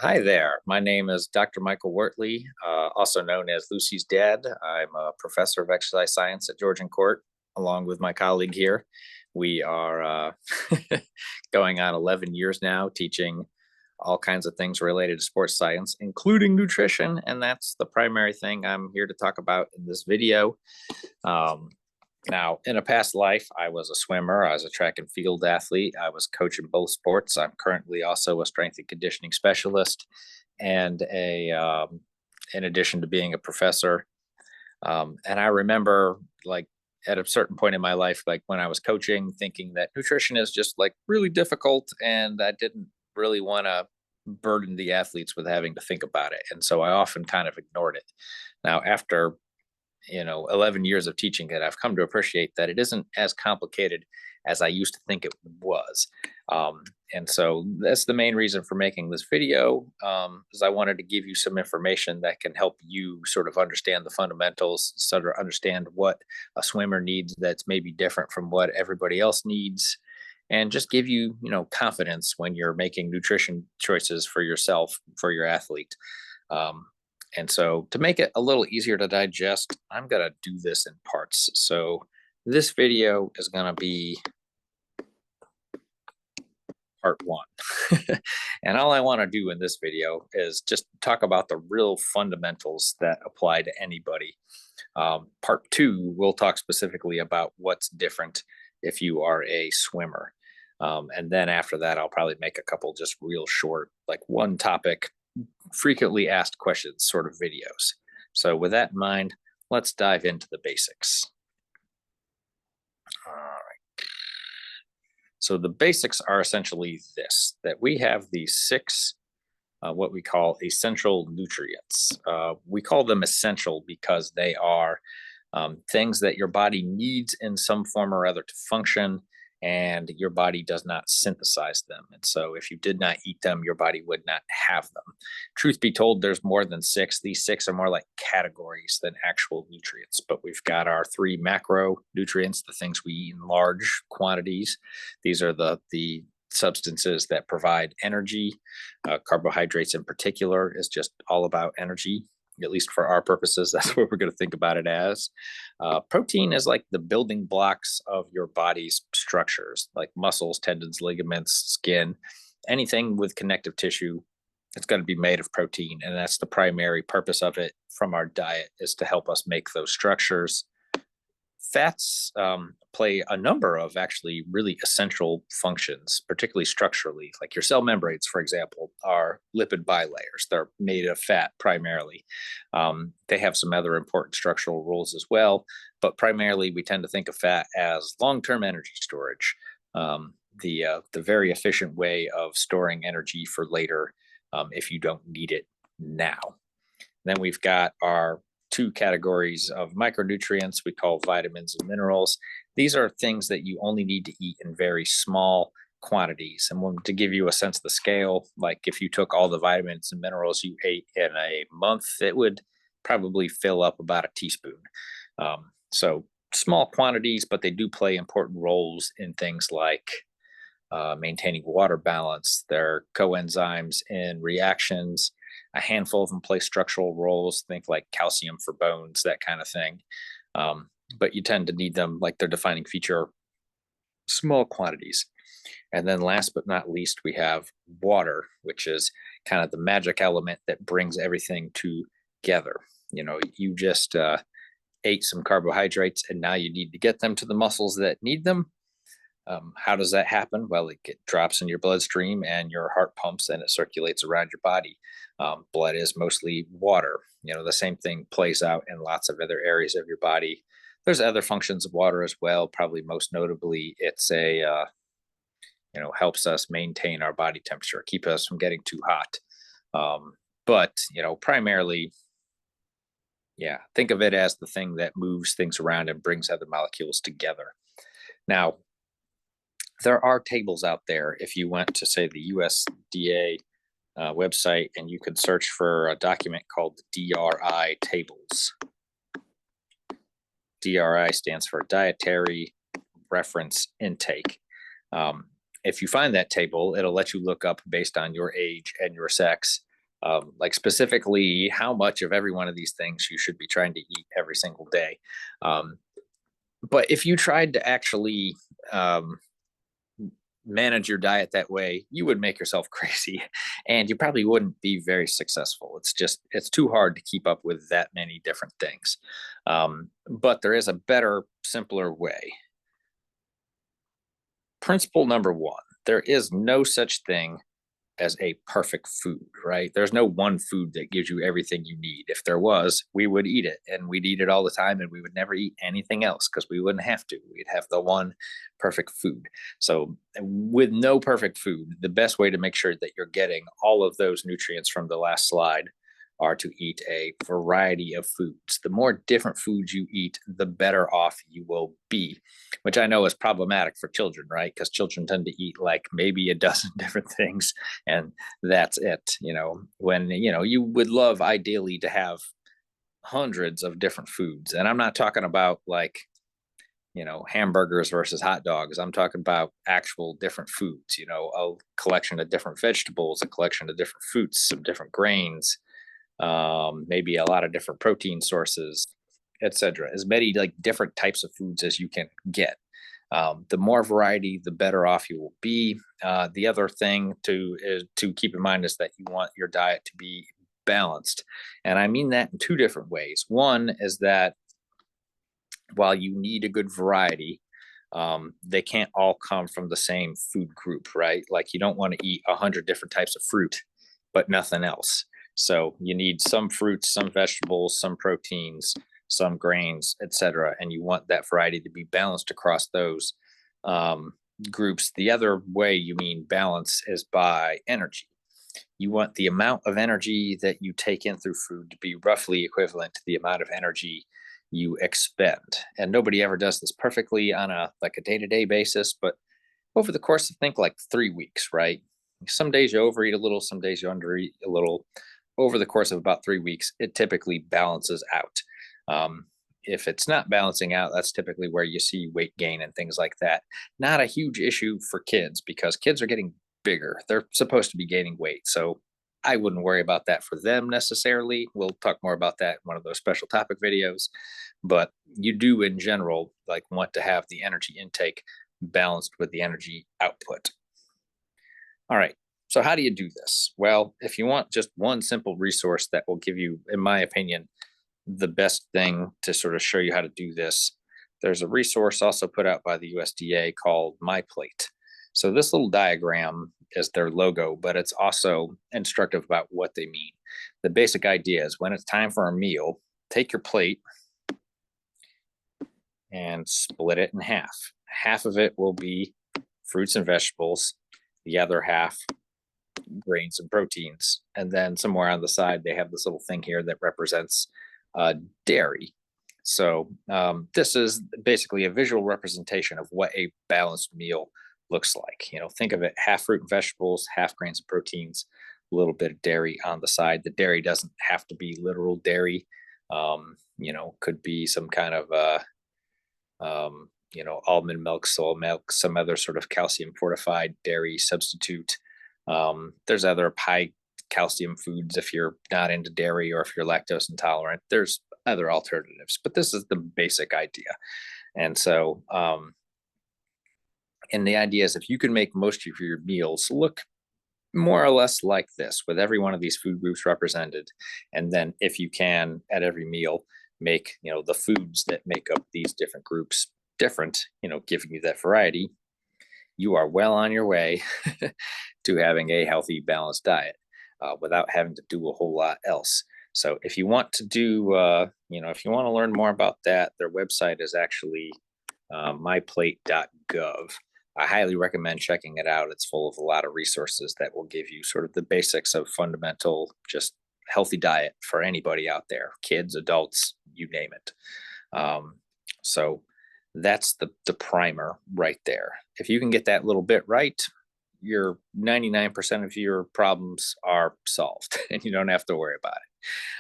Hi there. My name is Dr. Michael Wortley, also known as Lucy's dad. I'm a professor of exercise science at Georgian Court, along with my colleague here. We are going on 11 years now teaching all kinds of things related to sports science, including nutrition. And that's the primary thing I'm here to talk about in this video. Um, Now, in a past life, I was a swimmer. I was a track and field athlete. I was coaching both sports. I'm currently also a strength and conditioning specialist, and in addition to being a professor. And I remember, like, at a certain point in my life, like when I was coaching, thinking that nutrition is just like really difficult, and I didn't really want to burden the athletes with having to think about it. And so I often kind of ignored it. Now, after 11 years of teaching it, I've come to appreciate that it isn't as complicated as I used to think it was. And so that's the main reason for making this video, is I wanted to give you some information that can help you sort of understand the fundamentals, sort of understand what a swimmer needs that's maybe different from what everybody else needs, and just give you, confidence when you're making nutrition choices for yourself, for your athlete. Um, and so to make it a little easier to digest, I'm going to do this in parts. So this video is going to be part one. And all I want to do in this video is just talk about the real fundamentals that apply to anybody. Part two, we'll talk specifically about what's different if you are a swimmer. And then after that, I'll probably make a couple just real short, like one topic, frequently asked questions sort of videos. So with that in mind, let's dive into the basics. All right. So the basics are essentially this, that we have these six what we call essential nutrients. We call them essential because they are things that your body needs in some form or other to function, and your body does not synthesize them. And so, if you did not eat them, your body would not have them. Truth be told, there's more than six. These six are more like categories than actual nutrients. But we've got our three macronutrients, the things we eat in large quantities. These are the substances that provide energy. Carbohydrates, in particular, is just all about energy, at least for our purposes. That's what we're going to think about it as. Protein is like the building blocks of your body's structures, like muscles, tendons, ligaments, skin, anything with connective tissue. It's going to be made of protein, and that's the primary purpose of it from our diet, is to help us make those structures. Fats play a number of actually really essential functions, particularly structurally. Like your cell membranes, for example, are lipid bilayers. They're made of fat primarily. They have some other important structural roles as well, but primarily we tend to think of fat as long-term energy storage, the very efficient way of storing energy for later if you don't need it now. Then we've got our two categories of micronutrients we call vitamins and minerals. These are things that you only need to eat in very small quantities. And to give you a sense of the scale, like if you took all the vitamins and minerals you ate in a month, it would probably fill up about a teaspoon. So small quantities, but they do play important roles in things like maintaining water balance. They're coenzymes in reactions. A handful of them play structural roles, think like calcium for bones, that kind of thing. But you tend to need them, like their defining feature, small quantities. And then last but not least, we have water, which is kind of the magic element that brings everything together. You just ate some carbohydrates, and now you need to get them to the muscles that need them. How does that happen? Well, it drops in your bloodstream, and your heart pumps, and it circulates around your body. Blood is mostly water. The same thing plays out in lots of other areas of your body. There's other functions of water as well. Probably most notably, it's helps us maintain our body temperature, keep us from getting too hot. But primarily, yeah, think of it as the thing that moves things around and brings other molecules together. Now, there are tables out there. If you went to, say, the USDA website, and you could search for a document called the DRI tables. DRI stands for Dietary Reference Intake. If you find that table, it'll let you look up based on your age and your sex like specifically how much of every one of these things you should be trying to eat every single day. Um, but if you tried to actually um, manage your diet that way, you would make yourself crazy and you probably wouldn't be very successful. It's too hard to keep up with that many different things. But there is a better, simpler way. Principle number one, there is no such thing as a perfect food, right? There's no one food that gives you everything you need. If there was, we would eat it and we'd eat it all the time and we would never eat anything else because we wouldn't have to. We'd have the one perfect food. So, with no perfect food, the best way to make sure that you're getting all of those nutrients from the last slide are to eat a variety of foods. The more different foods you eat, the better off you will be, which I know is problematic for children, right? Because children tend to eat like maybe a dozen different things and that's it. When, you would love ideally to have hundreds of different foods. And I'm not talking about like, hamburgers versus hot dogs. I'm talking about actual different foods, a collection of different vegetables, a collection of different fruits, some different grains, maybe a lot of different protein sources, etc. As many like different types of foods as you can get. The more variety, the better off you will be. The other thing to keep in mind is that you want your diet to be balanced, and I mean that in two different ways. One is that while you need a good variety, they can't all come from the same food group, right? Like you don't want to eat 100 different types of fruit, but nothing else. So you need some fruits, some vegetables, some proteins, some grains, etc. And you want that variety to be balanced across those um, groups. The other way you mean balance is by energy. You want the amount of energy that you take in through food to be roughly equivalent to the amount of energy you expend. And nobody ever does this perfectly on a day-to-day basis, but over the course of think like 3 weeks, right? Some days you overeat a little, some days you undereat a little. Over the course of about 3 weeks, it typically balances out. Um, if it's not balancing out, that's typically where you see weight gain and things like that. Not a huge issue for kids because kids are getting bigger. They're supposed to be gaining weight. So I wouldn't worry about that for them necessarily. We'll talk more about that in one of those special topic videos. But you do in general like want to have the energy intake balanced with the energy output. All right. So how do you do this? Well, if you want just one simple resource that will give you, in my opinion, the best thing to sort of show you how to do this, there's a resource also put out by the USDA called MyPlate. So this little diagram is their logo, but it's also instructive about what they mean. The basic idea is when it's time for a meal, take your plate and split it in half. Half of it will be fruits and vegetables. The other half grains and proteins. And then somewhere on the side, they have this little thing here that represents dairy. So this is basically a visual representation of what a balanced meal looks like. Think of it half fruit and vegetables, half grains and proteins, a little bit of dairy on the side. The dairy doesn't have to be literal dairy. Could be some kind of almond milk, soy milk, some other sort of calcium fortified dairy substitute. There's other high calcium foods if you're not into dairy or if you're lactose intolerant. There's other alternatives, but this is the basic idea. And so, and the idea is if you can make most of your meals look more or less like this, with every one of these food groups represented, and then if you can at every meal make the foods that make up these different groups different, giving you that variety, you are well on your way to having a healthy, balanced diet without having to do a whole lot else. So if you want to do, if you want to learn more about that, their website is actually MyPlate.gov. I highly recommend checking it out. It's full of a lot of resources that will give you sort of the basics of fundamental, just healthy diet for anybody out there, kids, adults, you name it. So that's the primer right there. If you can get that little bit right, your 99% of your problems are solved and you don't have to worry about it.